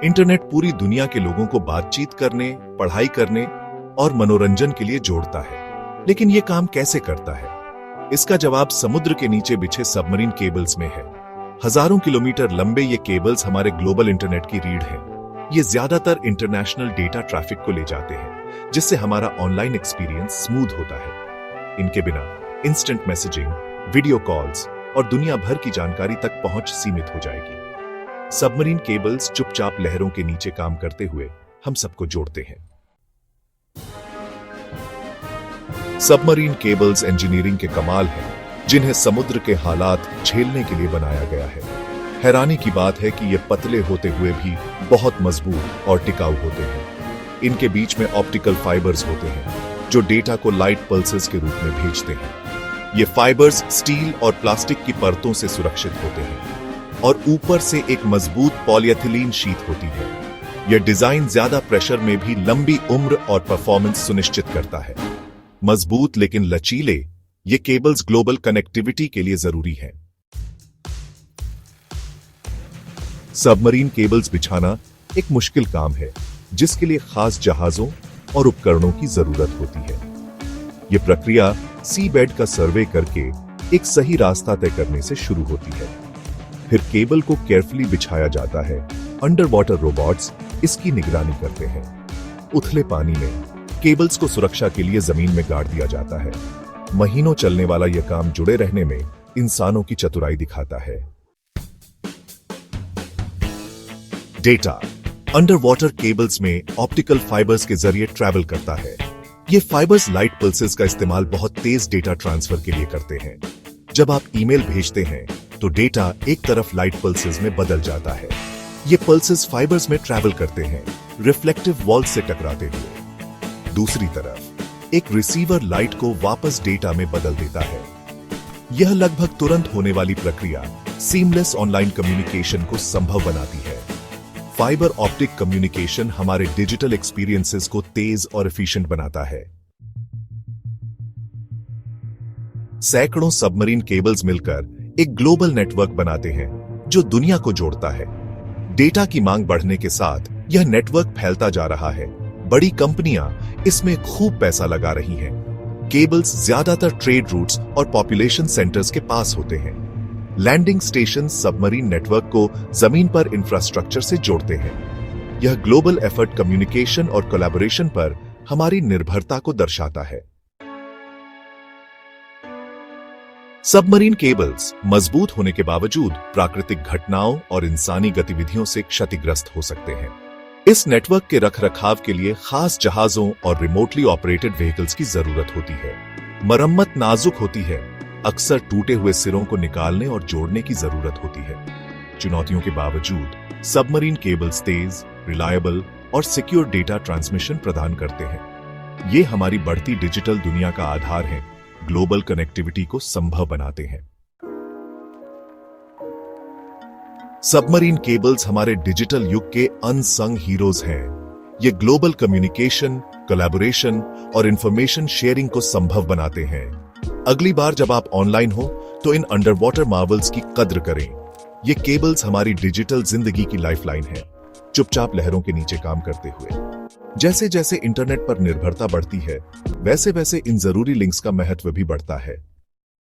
Internet पूरी दुनिया के लोगों को बातचीत करने, पढ़ाई करने और मनोरंजन के लिए जोड़ता है। लेकिन यह काम कैसे करता है? इसका जवाब समुद्र के नीचे बिछे सबमरीन केबल्स में है। हजारों किलोमीटर लंबे ये केबल्स हमारे ग्लोबल इंटरनेट की रीढ़ हैं। ये ज्यादातर इंटरनेशनल डेटा ट्रैफिक को ले जाते हैं, जिससे हमारा ऑनलाइन एक्सपीरियंस स्मूथ होता है। इनके बिना इंस्टेंट मैसेजिंग, वीडियो कॉल्स और दुनिया भर की जानकारी तक पहुंच सीमित हो जाएगी। सबमरीन केबल्स चुपचाप लहरों के नीचे काम करते हुए हम सबको जोड़ते हैं। सबमरीन केबल्स इंजीनियरिंग के कमाल हैं, जिन्हें समुद्र के हालात झेलने के लिए बनाया गया है। हैरानी की बात है कि ये पतले होते हुए भी बहुत मजबूत और टिकाऊ होते हैं। इनके बीच में ऑप्टिकल फाइबर्स होते हैं, जो डेटा को लाइट पल्सेस के रूप में भेजते हैं। ये फाइबर्स स्टील और प्लास्टिक की परतों से सुरक्षित होते हैं और ऊपर से एक मजबूत पॉलीएथिलीन शीट होती है। यह डिजाइन ज्यादा प्रेशर में भी लंबी उम्र और परफॉर्मेंस सुनिश्चित करता है। मजबूत लेकिन लचीले, ये केबल्स ग्लोबल कनेक्टिविटी के लिए जरूरी हैं। सबमरीन केबल्स बिछाना एक मुश्किल काम है, जिसके लिए खास जहाजों और उपकरणों की जरूरत होती है। यह प्रक्रिया सी बेड का सर्वे करके एक सही रास्ता तय करने से शुरू होती है। फिर केबल को केयरफुली बिछाया जाता है। अंडर वाटर रोबोट्स इसकी निगरानी करते हैं। उथले पानी में केबल्स को सुरक्षा के लिए जमीन में गाड़ दिया जाता है। महीनों चलने वाला यह काम जुड़े रहने में इंसानों की चतुराई दिखाता है। डेटा अंडर वाटर केबल्स में ऑप्टिकल फाइबर्स के जरिए ट्रैवल करता है। ये फाइबर्स लाइट पल्सेस का इस्तेमाल बहुत तेज डेटा ट्रांसफर के लिए करते हैं। जब आप ईमेल भेजते हैं तो डेटा एक तरफ लाइट पल्सेस में बदल जाता है। ये पल्सेस फाइबर्स में ट्रैवल करते हैं, रिफ्लेक्टिव वॉल से टकराते हुए। दूसरी तरफ एक रिसीवर लाइट को वापस डेटा में बदल देता है। यह लगभग तुरंत होने वाली प्रक्रिया सीमलेस ऑनलाइन कम्युनिकेशन को संभव बनाती है। फाइबर ऑप्टिक कम्युनिकेशन हमारे डिजिटल एक्सपीरियंसेस को तेज और एफिशिएंट बनाता है। सैकड़ों सबमरीन केबल्स मिलकर एक ग्लोबल नेटवर्क बनाते हैं, जो दुनिया को जोड़ता है। डेटा की मांग बढ़ने के साथ यह नेटवर्क फैलता जा रहा है। बड़ी कंपनियां इसमें खूब पैसा लगा रही हैं। केबल्स ज्यादातर ट्रेड रूट्स और पॉपुलेशन सेंटर्स के पास होते हैं। लैंडिंग स्टेशन सबमरीन नेटवर्क को जमीन पर इंफ्रास्ट्रक्चर से जोड़ते हैं। यह ग्लोबल एफर्ट कम्युनिकेशन और कोलैबोरेशन पर हमारी निर्भरता को दर्शाता है। सबमरीन केबल्स मजबूत होने के बावजूद प्राकृतिक घटनाओं और इंसानी गतिविधियों से क्षतिग्रस्त हो सकते हैं। इस नेटवर्क के रखरखाव के लिए खास जहाजों और रिमोटली ऑपरेटेड व्हीकल्स की जरूरत होती है। मरम्मत नाजुक होती है। अक्सर टूटे हुए सिरों को निकालने और जोड़ने की जरूरत होती है। चुनौतियों के बावजूद सबमरीन केबल्स तेज, रिलायबल और सिक्योर डेटा ट्रांसमिशन प्रदान करते हैं। ये हमारी बढ़ती डिजिटल दुनिया का आधार है, ग्लोबल कनेक्टिविटी को संभव बनाते हैं। सबमरीन केबल्स हमारे डिजिटल युग के अनसंग हीरोज हैं। ये ग्लोबल कम्युनिकेशन, कोलैबोरेशन और इंफॉर्मेशन शेयरिंग को संभव बनाते हैं। अगली बार जब आप ऑनलाइन हो तो इन अंडर वाटर मार्वल्स की कद्र करें। ये केबल्स हमारी डिजिटल जिंदगी की लाइफलाइन है, चुपचाप लहरों के नीचे काम करते हुए। जैसे जैसे इंटरनेट पर निर्भरता बढ़ती है, वैसे वैसे इन जरूरी लिंक्स का महत्व भी बढ़ता है।